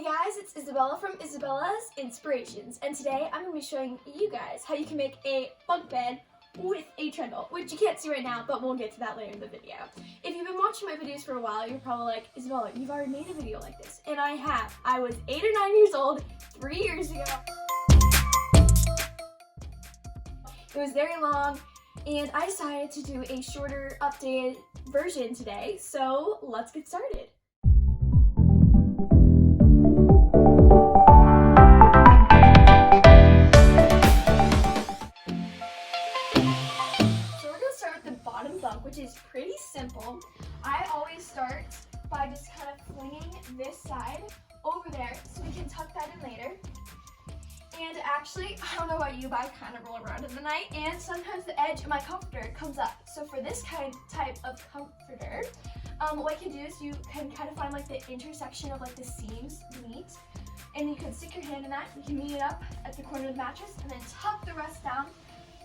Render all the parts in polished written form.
guys, it's Isabella from Isabella's Inspirations, and today I'm going to be showing you guys how you can make a bunk bed with a trundle, which you can't see right now, but we'll get to that later in the video. If you've been watching my videos for a while, you're probably like, Isabella, you've already made a video like this, and I have. I was 8 or 9 years old 3 years ago. It was very long, and I decided to do a shorter, updated version today, so let's get started. Which is pretty simple. I always start by just kind of flinging this side over there so we can tuck that in later. And actually, I don't know about you, but I kind of roll around in the night, and sometimes the edge of my comforter comes up. So for this type of comforter, what you can do is you can kind of find like the intersection of like the seams meet, and you can stick your hand in that. You can meet it up at the corner of the mattress, and then tuck the rest down.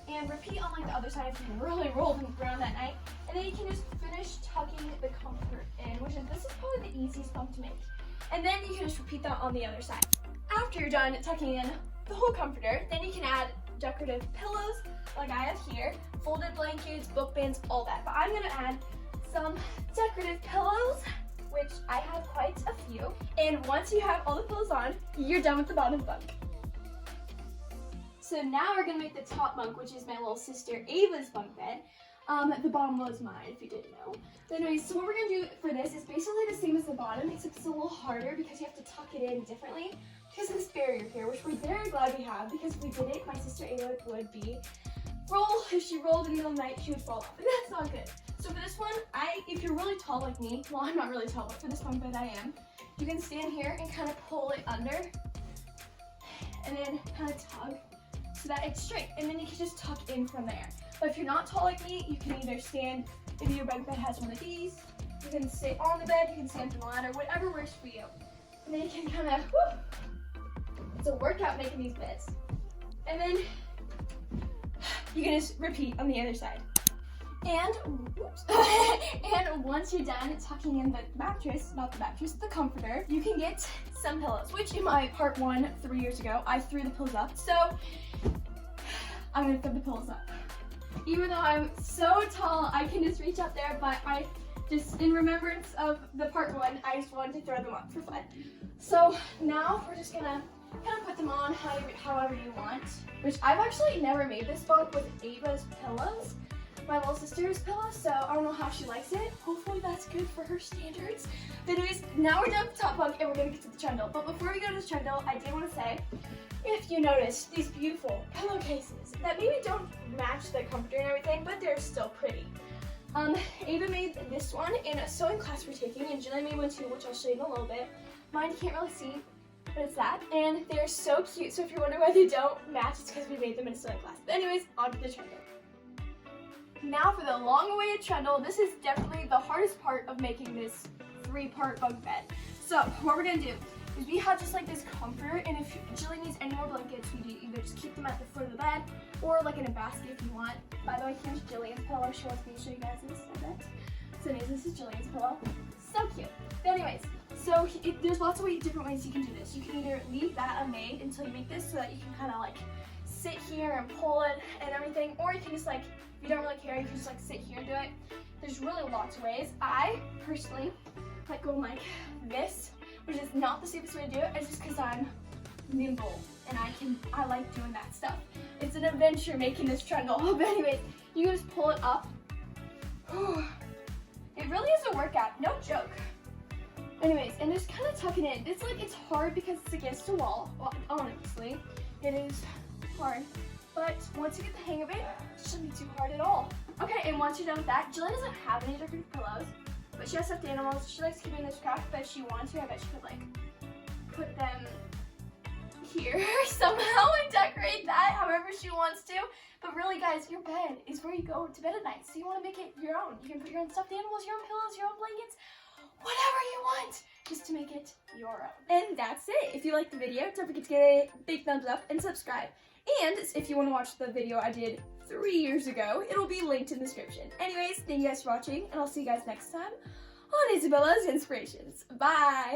And repeat on like the other side if you really rolled around that night. And then you can just finish tucking the comforter in, this is probably the easiest bunk to make. And then you can just repeat that on the other side. After you're done tucking in the whole comforter, then you can add decorative pillows like I have here, folded blankets, book bins, all that. But I'm gonna add some decorative pillows, which I have quite a few. And once you have all the pillows on, you're done with the bottom bunk. So now we're gonna make the top bunk, which is my little sister Ava's bunk bed. The bottom was mine, if you didn't know. But anyways, so what we're gonna do for this is basically the same as the bottom, except it's a little harder because you have to tuck it in differently because of this barrier here, which we're very glad we have, because if we did it, my sister Ava would be if she rolled in the middle of the night, she would fall off, and that's not good. So for this one, if you're really tall like me, well, I'm not really tall, but for this bunk bed I am, you can stand here and kind of pull it under, and then kind of tug, so that it's straight, and then you can just tuck in from there. But if you're not tall like me, you can either stand, if your bunk bed has one of these, you can sit on the bed, you can stand from the ladder, whatever works for you. And then you can kind of, it's a workout making these beds. And then you can just repeat on the other side. And, and once you're done tucking in the mattress, not the mattress, the comforter, you can get some pillows, which in my part 1 3 years ago, I threw the pillows up. So I'm gonna throw the pillows up. Even though I'm so tall, I can just reach up there, but I just, in remembrance of the part 1, I just wanted to throw them up for fun. So now we're just gonna kind of put them on however you want, which I've actually never made this bunk with Ava's pillows, my little sister's pillow, so I don't know how she likes it. Hopefully that's good for her standards. But anyways, now we're done with the top bunk and we're gonna get to the trundle. But before we go to the trundle, I did want to say, if you notice these beautiful pillowcases that maybe don't match the comforter and everything, but they're still pretty. Ava made this one in a sewing class we're taking, and Julie made one too, which I'll show you in a little bit. Mine you can't really see, but it's that, and they're so cute. So if you're wondering why they don't match, it's because we made them in a sewing class. But anyways, on to the trundle. Now for the long-awaited trundle. This is definitely the hardest part of making this 3-part bunk bed. So what we're gonna do is we have just like this comforter, and if Julie needs any more blankets, we either just keep them at the foot of the bed or like in a basket if you want. By the way, here's Jillian's pillow. She wants me to show you guys this, I bet. So anyways, this is Jillian's pillow. So cute. But anyways, so there's lots of different ways you can do this. You can either leave that unmade until you make this so that you can kind of like sit here and pull it and everything, or you can just like, if you don't really care, you can just like sit here and do it. There's really lots of ways. I personally like going like this, which is not the safest way to do it. It's just because I'm nimble and I like doing that stuff. It's an adventure making this trundle. But anyways, you can just pull it up. It really is a workout, no joke. Anyways, and just kind of tuck it in. It's hard because it's against a wall. Well, honestly, it is hard. But once you get the hang of it, it shouldn't be too hard at all. Okay, and once you're done with that, Jillian doesn't have any decorative pillows, but she has stuffed animals. She likes keeping this craft, but if she wanted to, I bet she could like put them here somehow and decorate that however she wants to. But really guys, your bed is where you go to bed at night, so you want to make it your own. You can put your own stuffed animals, your own pillows, your own blankets, whatever you want, just to make it your own. And that's it. If you liked the video, don't forget to give it a big thumbs up and subscribe. And if you want to watch the video I did 3 years ago, it'll be linked in the description. Anyways, thank you guys for watching, and I'll see you guys next time on Isabella's Inspirations. Bye!